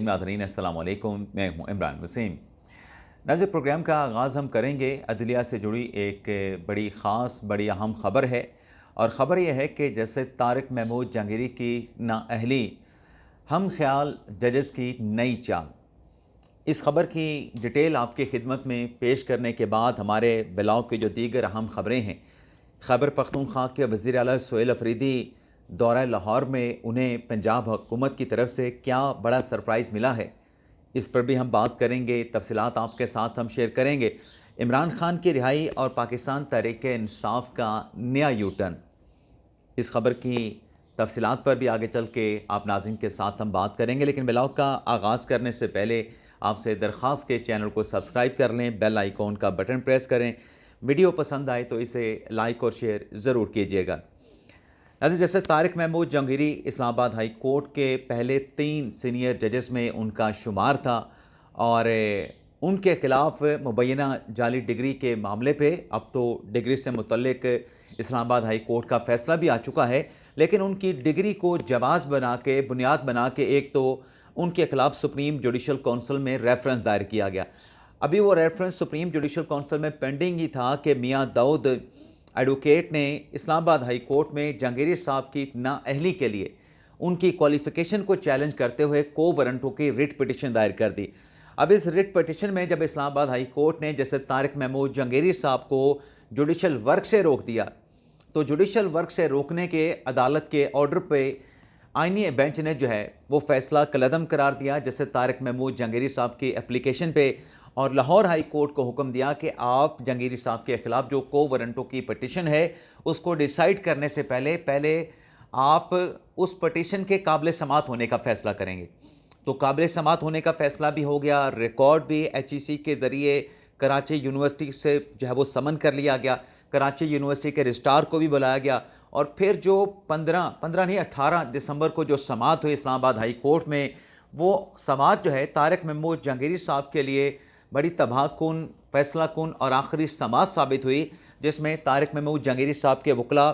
नाज़रीन अस्सलाम वालेकुम, मैं हूँ इमरान वसीम। नाज़रीन, प्रोग्राम का आगाज़ हम करेंगे अदलिया से जुड़ी एक बड़ी ख़ास बड़ी अहम ख़बर है। और ख़बर यह है कि जैसे तारिक महमूद जहांगीरी की नाअहली, हम ख्याल जजेस की नई चाल। इस ख़बर की डिटेल आपकी खिदमत में पेश करने के बाद हमारे ब्लॉग की जो दीगर अहम ख़बरें हैं, खैबर पख्तूनख्वा के वज़ीर आला सोहेल अफरीदी दौरा लाहौर में उन्हें पंजाब हुकूमत की तरफ से क्या बड़ा सरप्राइज़ मिला है, इस पर भी हम बात करेंगे। तफसीलात आपके साथ हम शेयर करेंगे। इमरान खान की रिहाई और पाकिस्तान तहरीक इंसाफ का नया यू टर्न, इस खबर की तफसीलात पर भी आगे चल के आप नाज़रीन के साथ हम बात करेंगे। लेकिन ब्लॉग का आगाज़ करने से पहले आपसे दरख्वास्त के चैनल को सब्सक्राइब कर लें, बेल आइकॉन का बटन प्रेस करें। वीडियो पसंद आए तो इसे लाइक और शेयर ज़रूर कीजिएगा। जैसे तारिक महमूद जहांगीरी इस्लामाबाद हाई कोर्ट के पहले 3 सीनियर जजेस में उनका शुमार था और उनके ख़िलाफ़ मुबैना जाली डिग्री के मामले पे अब तो डिग्री से मुतल्लिक इस्लामाबाद हाई कोर्ट का फ़ैसला भी आ चुका है। लेकिन उनकी डिग्री को जवाज़ बना के, बुनियाद बना के, एक तो उनके ख़िलाफ़ सुप्रीम जुडिशल कौंसिल में रेफरेंस दायर किया गया। अभी वो रेफरेंस सुप्रीम जुडिशल कौंसिल में पेंडिंग ही था कि मियाँ दाऊद एडवोकेट ने इस्लामाबाद हाई कोर्ट में जहांगीरी साहब की नाअहली के लिए उनकी क्वालिफ़िकेशन को चैलेंज करते हुए को वारंटों की रिट पिटिशन दायर कर दी। अब इस रिट पिटिशन में जब इस्लामाबाद हाई कोर्ट ने जैसे तारिक महमूद जहांगीरी साहब को जुडिशल वर्क से रोक दिया, तो जुडिशल वर्क से रोकने के अदालत के ऑर्डर पे आईनी बेंच ने जो है वो फ़ैसला कलअदम करार दिया, जैसे तारिक महमूद जहांगीरी साहब की एप्लीकेशन पे, और लाहौर हाई कोर्ट को हुक्म दिया कि आप जहांगीरी साहब के ख़िलाफ़ जो को वारंटों की पटिशन है उसको डिसाइड करने से पहले आप उस पटिशन के काबिल समात होने का फ़ैसला करेंगे। तो काबिल समात होने का फ़ैसला भी हो गया, रिकॉर्ड भी HEC के ज़रिए कराची यूनिवर्सिटी से जो है वो समन कर लिया गया, कराची यूनिवर्सिटी के रजिस्ट्रार को भी बुलाया गया। और फिर जो 15 नहीं 18 दिसंबर को जो समात हुई इस्लामाबाद हाई कोर्ट में, वो समात जो है तारिक महमूद जहांगीरी साहब के लिए बड़ी तबाहकुन, फैसला कुन और आखिरी समात साबित हुई, जिसमें तारिक महमूद जहांगीरी साहब के वकला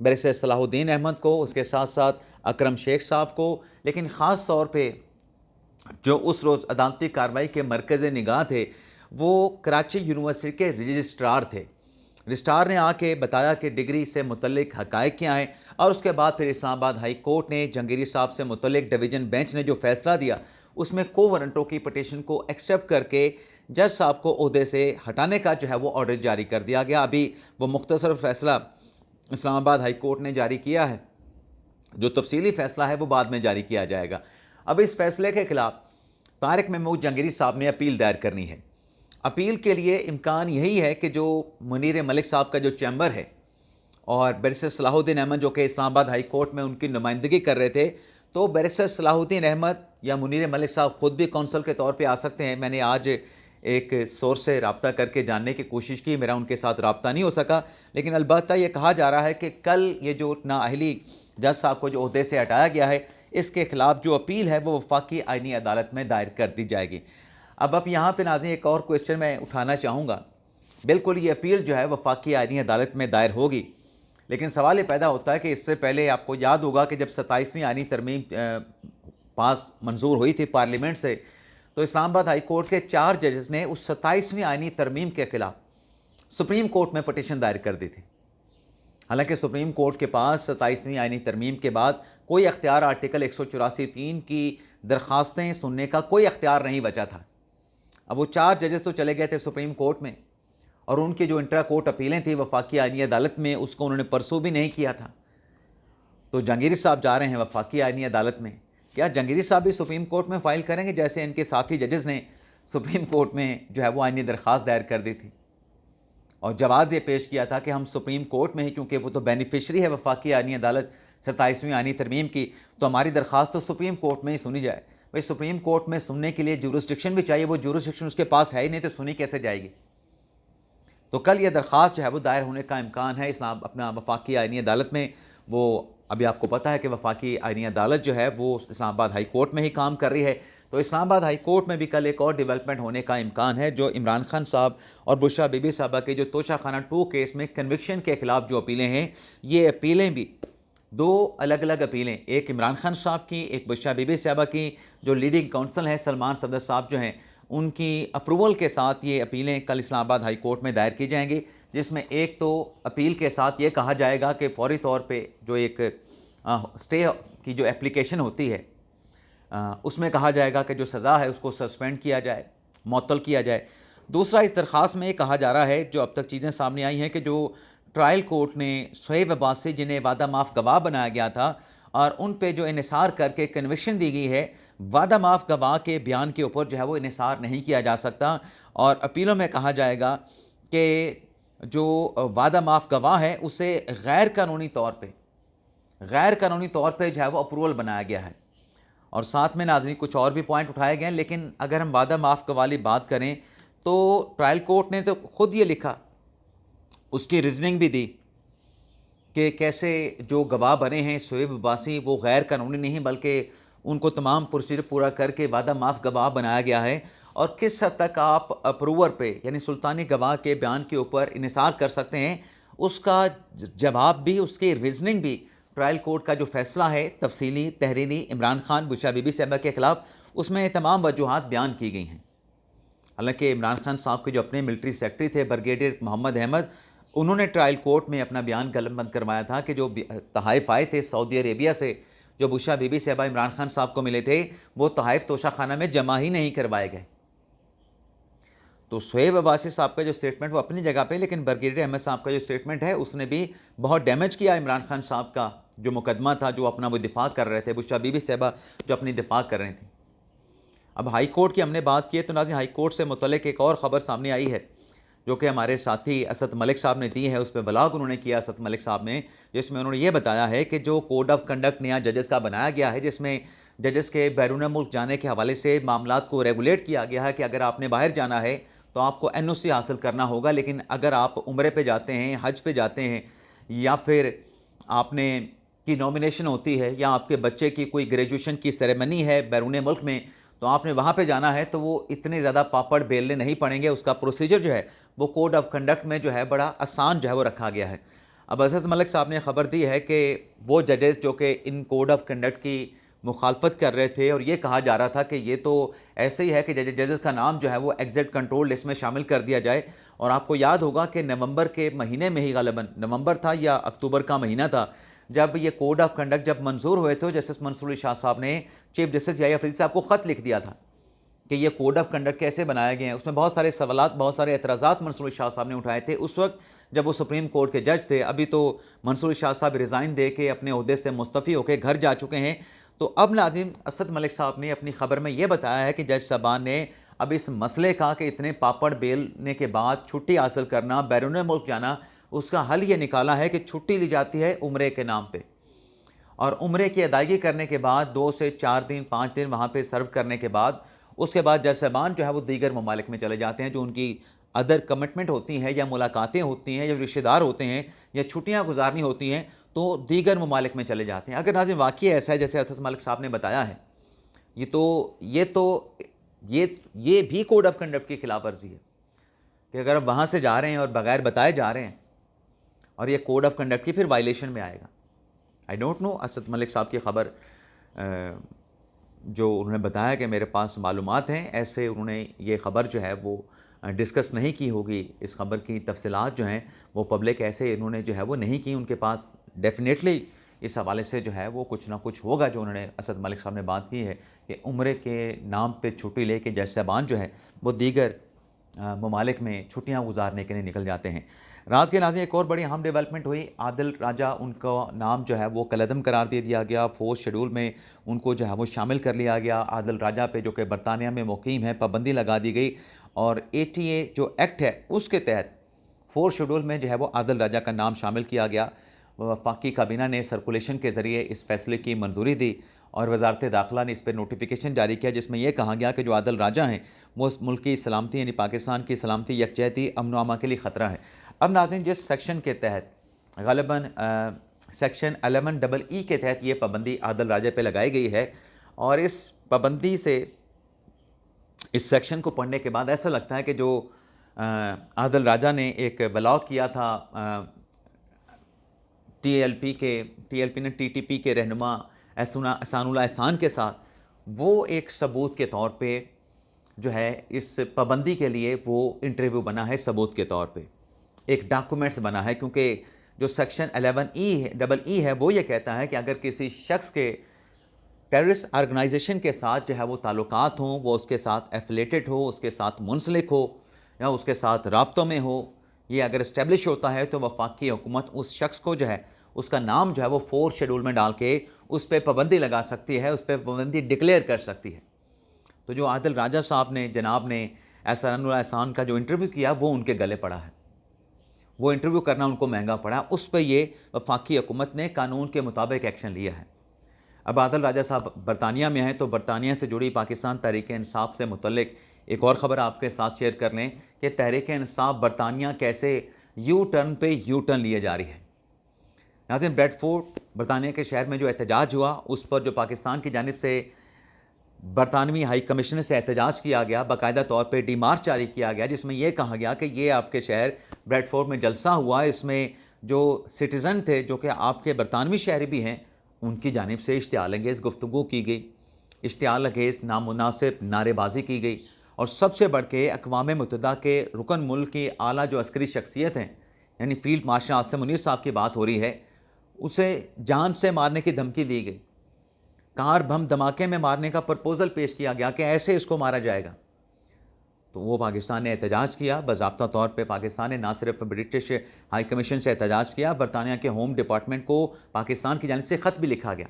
बैरिस्टर सलाहुद्दीन अहमद को, उसके साथ साथ अकरम शेख साहब को, लेकिन ख़ास तौर पे जो उस रोज़ अदालती कार्रवाई के मरकज़ निगाह थे वो कराची यूनिवर्सिटी के रजिस्ट्रार थे। रजिस्ट्रार ने आके बताया कि डिग्री से मुतल्लिक हक़ाइक़ क्या हैं, और उसके बाद फिर इस्लामाबाद हाई कोर्ट ने जहांगीरी साहब से मुतल्लिक डिवीज़न बेंच ने जो फ़ैसला दिया उसमें को वारंटों की पटिशन को एक्सेप्ट करके जज साहब को ओहदे से हटाने का जो है वो ऑर्डर जारी कर दिया गया। अभी वो मुख्तसर फ़ैसला इस्लामाबाद हाई कोर्ट ने जारी किया है, जो तफसीली फ़ैसला है वो बाद में जारी किया जाएगा। अब इस फैसले के ख़िलाफ़ तारिक महमूद जहांगीरी साहब ने अपील दायर करनी है। अपील के लिए इम्कान यही है कि जो मुनीर मलिक साहब का जो चैम्बर है और बैरिस्टर सलाहुद्दीन अहमद जो कि इस्लामाबाद हाई कोर्ट में उनकी नुमाइंदगी कर रहे थे, तो बैरिस्टर सलाहुद्दीन अहमद या मुनीर मलिक साहब ख़ुद भी कौंसल के तौर पे आ सकते हैं। मैंने आज एक सोर्स से रब्ता करके जानने की कोशिश की, मेरा उनके साथ रब्ता नहीं हो सका, लेकिन अलबत्ता ये कहा जा रहा है कि कल ये जो नाअहली जज साहब को जो ओहदे से हटाया गया है, इसके ख़िलाफ़ जो अपील है वो वफाकी आईनी अदालत में दायर कर दी जाएगी। अब यहाँ पे नाज़रीन एक और क्वेश्चन मैं उठाना चाहूँगा। बिल्कुल ये अपील जो है वफाकी आईनी अदालत में दायर होगी, लेकिन सवाल ये पैदा होता है कि इससे पहले आपको याद होगा कि जब 27वीं आईनी तरमीम पास मंजूर हुई थी पार्लियामेंट से, तो इस्लामाबाद हाई कोर्ट के 4 जजेस ने उस 27वीं आईनी तरमीम के ख़िलाफ़ सुप्रीम कोर्ट में पटिशन दायर कर दी थी। हालांकि सुप्रीम कोर्ट के पास 27वीं आईनी तरमीम के बाद कोई अख्तियार आर्टिकल 184(3) की दरख्वास्तें सुनने का कोई अख्तियार नहीं बचा था। अब वो 4 जजेस तो चले गए थे सुप्रीम कोर्ट में, और उनकी जो इंट्रा कोर्ट अपीलें थी वफाकी आईनी अदालत में, उसको उन्होंने परसू भी नहीं किया था। तो जहांगीरी साहब जा रहे हैं वफाकी आईनी अदालत में। क्या जहांगीरी साहब भी सुप्रीम कोर्ट में फ़ाइल करेंगे जैसे इनके साथी जजेस ने सुप्रीम कोर्ट में जो है वो आईनी दरख्वास्त दायर कर दी थी, और जवाब ये पेश किया था कि हम सुप्रीम कोर्ट में ही, क्योंकि वो तो बेनिफिशरी है वफाकी आईनी अदालत 27वीं आईनी तरमीम की, तो हमारी दरख्वास्त तो सुप्रीम कोर्ट में ही सुनी जाए। भाई सुप्रीम कोर्ट में सुनने के लिए जुरिस्डिक्शन भी चाहिए, वो जुरिस्डिक्शन उसके पास है ही नहीं, तो सुनी कैसे जाएगी। तो कल ये दरख्वास्त जो है वो दायर होने का इम्कान है अपना वफाकी आईनी अदालत में। वो अभी आपको पता है कि वफाकी आईनी अदालत जो है वो इस्लामाबाद हाई कोर्ट में ही काम कर रही है, तो इस्लामाबाद हाई कोर्ट में भी कल एक और डेवलपमेंट होने का इम्कान है। जो इमरान खान साहब और बुशरा बीबी साहबा के जो तोशाखाना 2 केस में कन्विक्शन के ख़िलाफ़ जो अपीलें हैं, ये अपीलें भी दो अलग अलग अपीलें, एक इमरान खान साहब की, एक बुशरा बीबी साहबा की, जो लीडिंग काउंसिल हैं सलमान सफदर साहब जो हैं, उनकी अप्रूवल के साथ ये अपीलें कल इस्लामाबाद हाई कोर्ट में दायर की जाएंगी, जिसमें एक तो अपील के साथ ये कहा जाएगा कि फौरी तौर पे जो एक स्टे की जो एप्लीकेशन होती है उसमें कहा जाएगा कि जो सज़ा है उसको सस्पेंड किया जाए, मुअत्तल किया जाए। दूसरा, इस दरख्वास्त में ये कहा जा रहा है, जो अब तक चीज़ें सामने आई हैं, कि जो ट्रायल कोर्ट ने शुएब अब्बासी जिन्हें वादा माफ़ गवाह बनाया गया था और उन पे जो इन्हिसार करके कन्विक्शन दी गई है, वादा माफ़ गवाह के बयान के ऊपर जो है वो इन्हिसार नहीं किया जा सकता। और अपीलों में कहा जाएगा कि जो वादा माफ़ गवाह है उसे गैर कानूनी तौर पे जो है वो अप्रूवल बनाया गया है। और साथ में नाज़रीन कुछ और भी पॉइंट उठाए गए हैं, लेकिन अगर हम वादा माफ़ वाली बात करें तो ट्रायल कोर्ट ने तो ख़ुद ये लिखा, उसकी रीज़निंग भी दी कि कैसे जो गवाह बने हैं शुएब अब्बासी वो गैर कानूनी नहीं बल्कि उनको तमाम प्रोसीजर पूरा करके वादा माफ़ गवाह बनाया गया है, और किस हद तक आप अप्रूवर पे यानी सुल्तानी गवाह के बयान के ऊपर इन्हिसार कर सकते हैं, उसका जवाब भी, उसकी रीज़निंग भी ट्रायल कोर्ट का जो फैसला है तफसीली तहरीरी इमरान खान बुशरा बीबी साहबा के ख़िलाफ़, उसमें तमाम वजूहात बयान की गई हैं। हालांकि इमरान खान साहब के जो अपने मिलिट्री सेक्रेटरी थे ब्रिगेडियर मोहम्मद अहमद, उन्होंने ट्रायल कोर्ट में अपना बयान कलमबंद करवाया था कि जो तहाइफ आए थे सऊदी अरेबिया से, जो बुशरा बीबी साहबा इमरान खान साहब को मिले थे, वो तहाइफ तोशा खाना में जमा ही नहीं करवाए गए। तो शुएब अब्बासी साहब का जो स्टेटमेंट वो अपनी जगह पे, लेकिन ब्रिगेडियर अहमद साहब का जो स्टेटमेंट है उसने भी बहुत डैमेज किया इमरान खान साहब का जो मुकदमा था, जो अपना वो दिफा कर रहे थे, बुशरा बीबी साहबा जो अपनी दिफा कर रहे थे। अब हाई कोर्ट की हमने बात की है तो नाज़रीन हाई कोर्ट से मुतल्लिक़ एक और ख़बर सामने आई है, जो कि हमारे साथी असद मलिक साहब ने दी है। उस पर ब्लॉग उन्होंने किया असद मलिक साहब ने, जिसमें उन्होंने ये बताया है कि जो कोड ऑफ कंडक्ट नया जजेस का बनाया गया है, जिसमें जजेस के बैरून मुल्क जाने के हवाले से मामलात को रेगुलेट किया गया है कि अगर आपने बाहर जाना है तो आपको NOC हासिल करना होगा, लेकिन अगर आप उम्रे पे जाते हैं, हज पे जाते हैं, या फिर आपने की नॉमिनेशन होती है, या आपके बच्चे की कोई ग्रेजुएशन की सेरेमनी है बैरून मुल्क में, तो आपने वहाँ पे जाना है, तो वो इतने ज़्यादा पापड़ बेलने नहीं पड़ेंगे। उसका प्रोसीजर जो है वो कोड ऑफ कंडक्ट में जो है बड़ा आसान जो है वो रखा गया है। अब असद मलिक साहब ने खबर दी है कि वो जजेस जो कि इन कोड ऑफ कंडक्ट की मुखालफत कर रहे थे, और ये कहा जा रहा था कि ये तो ऐसे ही है कि जजेस का नाम जो है वो एग्जिट कंट्रोल लिस्ट में शामिल कर दिया जाए। और आपको याद होगा कि नवंबर के महीने में ही, ग़ालिबन नवंबर था या अक्टूबर का महीना था, जब ये कोड ऑफ कंडक्ट जब मंजूर हुए थे, जस्टिस मंसूर अली शाह साहब ने चीफ जस्टिस याहिया अफरीदी साहब को ख़त लिख दिया था कि ये कोड ऑफ कंडक्ट कैसे बनाए गए हैं। उसमें बहुत सारे सवालात, बहुत सारे एतराज़ात मंसूर अली शाह साहब ने उठाए थे उस वक्त जब वो सुप्रीम कोर्ट के जज थे। अभी तो मंसूर अली शाह साहब रिज़ाइन दे के अपने ओहदे से मुस्तफ़ी होकर घर जा चुके हैं। तो अब नाज़रीन असद मलिक साहब ने अपनी ख़बर में ये बताया है कि जज साहबान ने अब इस मसले का कि इतने पापड़ बेलने के बाद छुट्टी हासिल करना, बैरून मुल्क जाना, उसका हल ये निकाला है कि छुट्टी ली जाती है उम्रे के नाम पर, और उम्रे की अदायगी करने के बाद 2 से 4 दिन 5 दिन वहाँ पे सर्व करने के बाद उसके बाद जज साहबान जो है वो दीगर ममालिक में चले जाते हैं। जो उनकी अदर कमिटमेंट होती हैं, या मुलाकातें होती हैं, या रिश्तेदार होते हैं, या छुट्टियाँ गुजारनी होती हैं, तो दीगर ममालिक में चले जाते हैं। अगर नाज़रीन वाक़ई ऐसा है जैसे असद मलिक साहब ने बताया है, ये भी कोड ऑफ कंडक्ट की खिलाफ वर्जी है कि अगर आप वहाँ से जा रहे हैं और बगैर बताए जा रहे हैं, और ये कोड ऑफ कंडक्ट की फिर वायलेशन में आएगा। I don't know, Asad Malik साहब की ख़बर जो उन्होंने बताया कि मेरे पास मालूमात हैं, ऐसे उन्होंने ये ख़बर जो है वो डिस्कस नहीं की होगी। इस ख़बर की तफसीलात जो हैं वो पब्लिक ऐसे इन्होंने जो है वो नहीं की। उनके पास डेफिनेटली इस हवाले से जो है वो कुछ ना कुछ होगा। जो उन्होंने असद मलिक साहब ने बात की है कि उम्रे के नाम पे छुट्टी लेके जज साहबान जो है वो दीगर ममालिक में छुट्टियाँ गुजारने के लिए निकल जाते हैं। रात के नाज़रीन एक और बड़ी अहम डेवलपमेंट हुई। आदिल राजा, उनका नाम जो है वो कलअदम करार दे दिया गया। 4th शेड्यूल में उनको जो है वो शामिल कर लिया गया। आदिल राजा पे जो कि बरतानिया में मुकीम है पाबंदी लगा दी गई, और ATA जो एक्ट है उसके तहत 4th शेड्यूल में जो है वो आदिल राजा का नाम शामिल किया गया। वफाकी काबीना ने सर्कुलेशन के ज़रिए इस फैसले की मंजूरी दी, और वजारत दाखिला ने इस पर नोटिफिकेशन जारी किया, जिसमें यह कहा गया कि जो आदिल राजा हैं वो उस मुल्क की सलामती यानी पाकिस्तान की सलामती, यकजहती, अमन व अमा के लिए ख़तरा है। अब नाज़रीन जिस सेक्शन के तहत ग़ालिबन सेक्शन 11EE के तहत ये पाबंदी आदिल राजा पे लगाई गई है, और इस पाबंदी से, इस सेक्शन को पढ़ने के बाद ऐसा लगता है कि जो आदिल राजा ने एक ब्लॉग किया था टीएलपी ने टीटीपी के रहनुमा एहसानुल्लाह एहसान के साथ वो एक सबूत के तौर पे जो है इस पाबंदी के लिए वो इंटरव्यू बना है, सबूत के तौर पे एक डॉक्यूमेंट्स बना है, क्योंकि जो सेक्शन 11E है वो ये कहता है कि अगर किसी शख्स के टेररिस्ट ऑर्गेनाइजेशन के साथ जो है वो ताल्लुकात हों, वो उसके साथ एफिलेटेड हो, उसके साथ मुंसलिक हो या उसके साथ राब्तों में हो, ये अगर इस्टेब्लिश होता है तो वफाकी हुकूमत उस शख्स को जो है उसका नाम जो है वो 4 शेड्यूल में डाल के उस पर पाबंदी लगा सकती है, उस पर पाबंदी डिक्लेयर कर सकती है। तो जो आदिल राजा साहब ने जनाब ने एहसानुल्लाह एहसान का जो इंटरव्यू किया वो उनके गले पड़ा है, वो इंटरव्यू करना उनको महंगा पड़ा, उस पर ये वफाकी हुकूमत ने कानून के मुताबिक एक्शन लिया है। अब आदिल राजा साहब बरतानिया में हैं, तो बरतानिया से जुड़ी पाकिस्तान तहरीक इंसाफ से मुतल्लिक एक और ख़बर आपके साथ शेयर कर लें कि तहरीक इंसाफ बरतानिया कैसे यू टर्न पे यू टर्न लिए जा रही है। नाज़रीन, ब्रेडफोर्ड बरतानिया के शहर में जो एहतजाज हुआ उस पर जो पाकिस्तान की जानिब से बरतानवी हाई कमिश्नर से एहतजाज किया गया, बाकायदा तौर पे डीमार्च जारी किया गया, जिसमें यह कहा गया कि ये आपके शहर ब्रेडफोर्ड में जलसा हुआ, इसमें जो सिटीज़न थे जो कि आपके बरतानवी शहरी भी हैं उनकी जानिब से इश्तियाल अंगेज़ गुफ्तगू की गई, इश्तियाल अंगेज़ नामुनासिब नारेबाजी की गई और सबसे बढ़ के अक़वाम मुत्तहिदा के रुकन मुल्क की आला जो अस्करी शख्सियत हैं यानी फ़ील्ड मार्शल आसिम मुनीर साहब की बात हो रही है, उसे जान से मारने की धमकी दी गई, कार बम धमाके में मारने का प्रपोज़ल पेश किया गया कि ऐसे इसको मारा जाएगा। तो वो पाकिस्तान ने एहतजाज किया, बाज़ाब्ता तौर पे पाकिस्तान ने ना सिर्फ ब्रिटिश हाई कमीशन से एहतजाज किया, बरतानिया के होम डिपार्टमेंट को पाकिस्तान की जानिब से ख़त भी लिखा गया।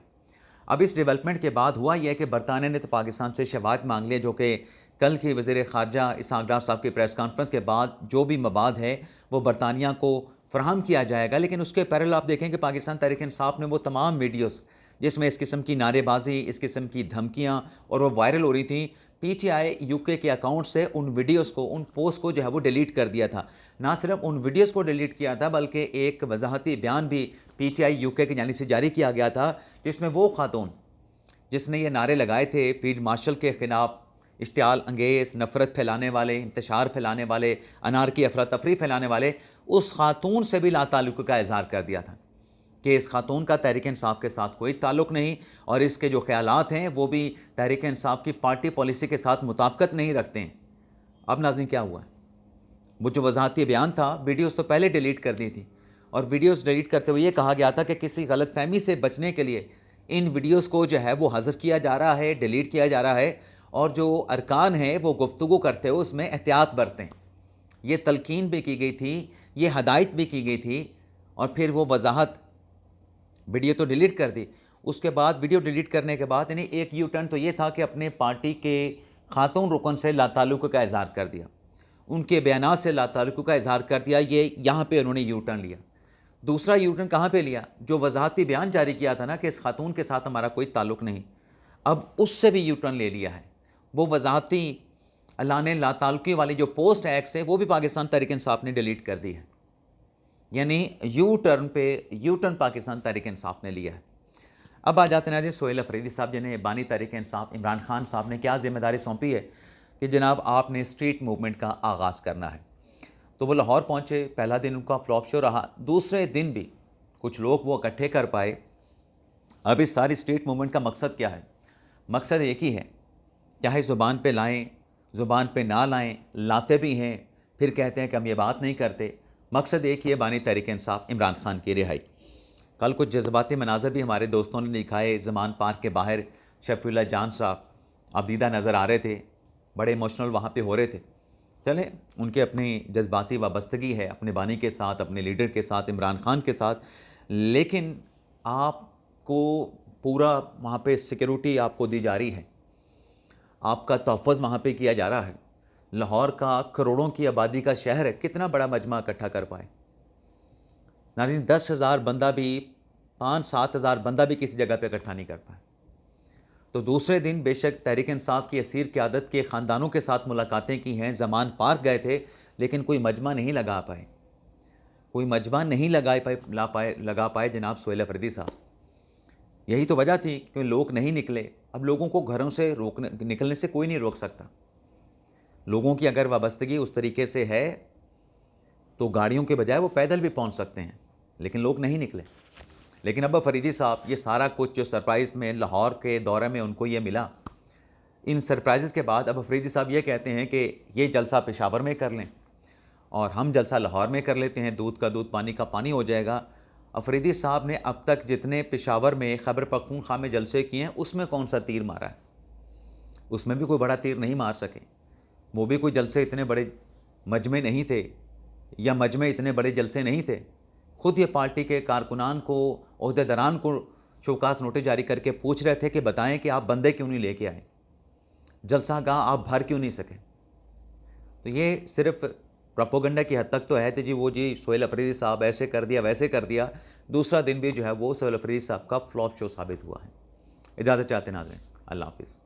अब इस डेवलपमेंट के बाद हुआ यह कि बरतानिया ने तो पाकिस्तान से शवाहद मांग लिए, जो कि कल की वज़ीर ख़ारजा इसहाक़ डार साहब की प्रेस कॉन्फ्रेंस के बाद जो भी मवाद है वो बरतानिया को फ़राहम किया जाएगा। लेकिन उसके पैरेलल आप देखें कि पाकिस्तान तहरीक इंसाफ ने वो तमाम वीडियोज़ जिसमें इस किस्म की नारेबाजी, इस किस्म की धमकियाँ और वो वायरल हो रही थी, पीटीआई यूके के अकाउंट से उन वीडियोज़ को, उन पोस्ट को जो है वो डिलीट कर दिया था। ना सिर्फ उन वीडियोज़ को डिलीट किया था बल्कि एक वजाहती बयान भी पीटीआई यूके की जानिब से जारी किया गया था, जिसमें वो खातून जिसने ये नारे लगाए थे फील्ड मार्शल के ख़िलाफ़, इश्तियाल अंगेज़, नफ़रत फैलाने वाले, इंतशार फैलाने वाले, अनारकी अफरा तफरी फैलाने वाले, उस खातून से भी लाताल्लुक़ का इज़हार कर दिया था कि इस खातून का तहरीक इंसाफ के साथ कोई ताल्लुक़ नहीं और इसके जो ख़यालात हैं वो भी तहरीक इंसाफ की पार्टी पॉलिसी के साथ मुताबिकत नहीं रखते हैं। अब नाज़रीन क्या हुआ, वो जो वजाहती बयान था, वीडियोज़ तो पहले डिलीट कर दी थी और वीडियोज़ डिलीट करते हुए ये कहा गया था कि किसी गलतफहमी से बचने के लिए इन वीडियोज़ को जो है वो हज़फ किया जा रहा है, डिलीट किया जा रहा है और जो अरकान हैं वो गुफ्तगू करते हुए उसमें एहतियात बरतें। ये तलकीन भी की गई थी, ये हदायत भी की गई थी और फिर वो वजाहत, वीडियो तो डिलीट कर दी, उसके बाद वीडियो डिलीट करने के बाद यानी एक यू टर्न तो ये था कि अपने पार्टी के खातून रुकन से लाताल्लुक़ का इज़हार कर दिया, उनके बयानात से लाताल्लुक़ का इज़हार कर दिया, ये यहाँ पे उन्होंने यू टर्न लिया। दूसरा यू टर्न कहाँ पे लिया, जो वजाहती बयान जारी किया था ना कि इस खातून के साथ हमारा कोई ताल्लुक़ नहीं, अब उससे भी यू टर्न ले लिया है। वो वजाहती अलाने लाताल्लुक़ी वाली जो पोस्ट एक्स है वो भी पाकिस्तान तहरीक इंसाफ ने डिलीट कर दी है, यानी यू टर्न पे यू टर्न पाकिस्तान तहरीक इंसाफ ने लिया है। अब आ जाते हैं सोहेल अफरीदी साहब, जिन्हें बानी तहरीक इंसाफ इमरान खान साहब ने क्या ज़िम्मेदारी सौंपी है कि जनाब आपने स्ट्रीट मूवमेंट का आगाज़ करना है। तो वो लाहौर पहुँचे, पहला दिन उनका फ्लॉप शो रहा, दूसरे दिन भी कुछ लोग वो इकट्ठे कर पाए। अब इस सारी स्ट्रीट मूवमेंट का मकसद क्या है, मकसद एक ही है, चाहे ज़ुबान पे लाएँ ज़ुबान पे ना लाएँ, लाते भी हैं फिर कहते हैं कि हम ये बात नहीं करते, मकसद एक ही है, बानी तहरीक इंसाफ इमरान खान की रिहाई। कल कुछ जज्बाती मनाज़र भी हमारे दोस्तों ने दिखाए, ज़मान पार्क के बाहर शफीउल्लाह जान साहब आप दीदा नज़र आ रहे थे, बड़े इमोशनल वहाँ पे हो रहे थे। चलें, उनके अपनी जज्बाती वाबस्तगी है अपने बानी के साथ, अपने लीडर के साथ, इमरान खान के साथ, लेकिन आपको पूरा वहाँ पे सिक्योरिटी आपको दी जा रही है, आपका तहफ़्फ़ुज़ वहाँ पे किया जा रहा है। लाहौर का करोड़ों की आबादी का शहर है, कितना बड़ा मजमा इकट्ठा कर पाए, नाज़रीन 10,000 बंदा भी, 5-7 हज़ार बंदा भी किसी जगह पे इकट्ठा नहीं कर पाए। तो दूसरे दिन बेशक तहरीक इंसाफ की असीर क़यादत के ख़ानदानों के साथ मुलाकातें की हैं, ज़मान पार्क गए थे, लेकिन कोई मजमा नहीं लगा पाए, कोई मजमा नहीं लगा पाए जनाब सोहेल अफरीदी साहब। यही तो वजह थी कि लोग नहीं निकले। अब लोगों को घरों से निकलने से कोई नहीं रोक सकता। लोगों की अगर वाबस्तगी उस तरीके से है तो गाड़ियों के बजाय वो पैदल भी पहुंच सकते हैं, लेकिन लोग नहीं निकले। लेकिन अब फरीदी साहब ये सारा कुछ जो सरप्राइज़ में लाहौर के दौरे में उनको ये मिला, इन सरप्राइज़ के बाद अब अफरीदी साहब ये कहते हैं कि ये जलसा पेशावर में कर लें और हम जलसा लाहौर में कर लेते हैं, दूध का दूध पानी का पानी हो जाएगा। अफरीदी साहब ने अब तक जितने पेशावर में खैबर पख्तूनख्वा में जलसे किए हैं उसमें कौन सा तीर मारा है? उसमें भी कोई बड़ा तीर नहीं मार सके। वो भी कोई जलसे इतने बड़े मजमे नहीं थे या मजमे इतने बड़े जलसे नहीं थे। खुद ये पार्टी के कारकुनान को, ओहदेदारान को शोकास नोटिस जारी करके पूछ रहे थे कि बताएं कि आप बंदे क्यों नहीं लेके आए, जलसा गाह आप भर क्यों नहीं सके। तो ये सिर्फ प्रोपोगंडा की हद तक तो है तो जी वो जी सोहेल अफरीदी साहब ऐसे कर दिया वैसे कर दिया, दूसरा दिन भी जो है वो सोहेल अफरीदी साहब का फ्लॉप शो साबित हुआ है। इजाज़त चाहते नाज़रीन, अल्लाह हाफ़िज़।